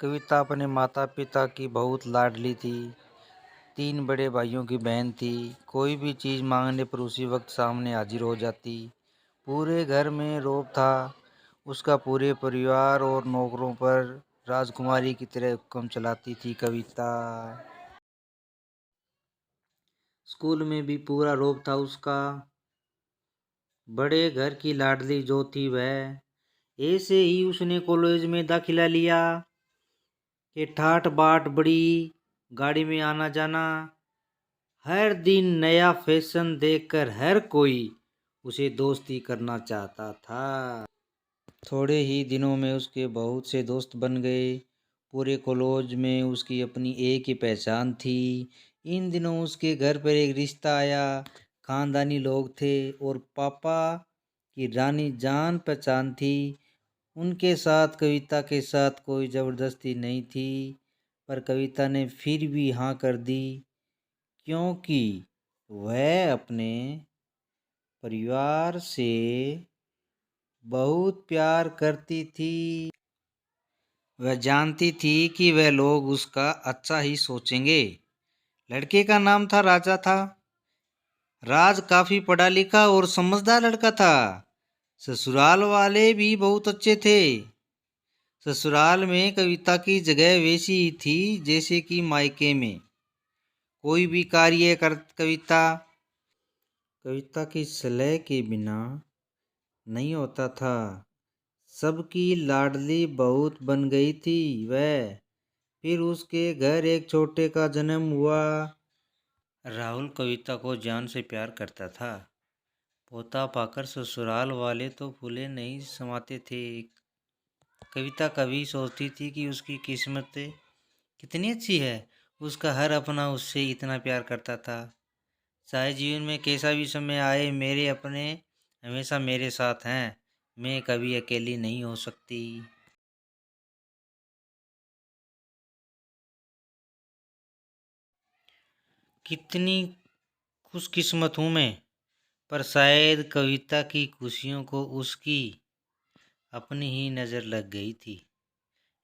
कविता अपने माता पिता की बहुत लाडली थी। 3 बड़े भाइयों की बहन थी। कोई भी चीज़ मांगने पर उसी वक्त सामने हाजिर हो जाती। पूरे घर में रौब था। उसका पूरे परिवार और नौकरों पर राजकुमारी की तरह हुक्म चलाती थी कविता। स्कूल में भी पूरा रौब था उसका। बड़े घर की लाडली जो थी वह, ऐसे ही उसने कॉलेज में दाखिला लिया कि ठाट बाट बड़ी, गाड़ी में आना जाना, हर दिन नया फैशन देखकर हर कोई उसे दोस्ती करना चाहता था। थोड़े ही दिनों में उसके बहुत से दोस्त बन गए। पूरे कॉलेज में उसकी अपनी एक ही पहचान थी। इन दिनों उसके घर पर एक रिश्ता आया। खानदानी लोग थे और पापा की रानी जान पहचान थी। उनके साथ कविता के साथ कोई ज़बरदस्ती नहीं थी, पर कविता ने फिर भी हाँ कर दी, क्योंकि वह अपने परिवार से बहुत प्यार करती थी। वह जानती थी कि वह लोग उसका अच्छा ही सोचेंगे। लड़के का नाम था राजा था। राज काफी पढ़ा लिखा और समझदार लड़का था। ससुराल वाले भी बहुत अच्छे थे। ससुराल में कविता की जगह वैसी ही थी जैसे कि मायके में। कोई भी कार्य कर कविता की सलाह के बिना नहीं होता था। सबकी लाडली बहुत बन गई थी वह। फिर उसके घर एक छोटे का जन्म हुआ। राहुल कविता को जान से प्यार करता था। पोता पाकर ससुराल वाले तो फूले नहीं समाते थे। कविता कभी सोचती थी कि उसकी किस्मत कितनी अच्छी है। उसका हर अपना उससे इतना प्यार करता था। चाहे जीवन में कैसा भी समय आए, मेरे अपने हमेशा मेरे साथ हैं। मैं कभी अकेली नहीं हो सकती। कितनी खुशकिस्मत हूँ मैं। पर शायद कविता की खुशियों को उसकी अपनी ही नज़र लग गई थी।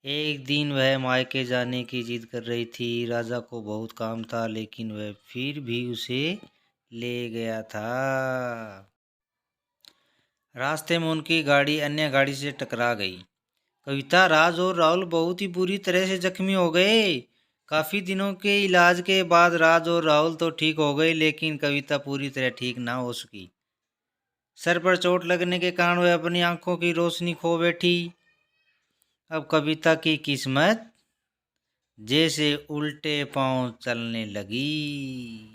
एक दिन वह मायके जाने की जिद कर रही थी। राजा को बहुत काम था, लेकिन वह फिर भी उसे ले गया था। रास्ते में उनकी गाड़ी अन्य गाड़ी से टकरा गई। कविता, राज और राहुल बहुत ही बुरी तरह से जख्मी हो गए। काफी दिनों के इलाज के बाद राज और राहुल तो ठीक हो गए, लेकिन कविता पूरी तरह ठीक ना हो सकी। सर पर चोट लगने के कारण वह अपनी आंखों की रोशनी खो बैठी। अब कविता की किस्मत जैसे उल्टे पांव चलने लगी।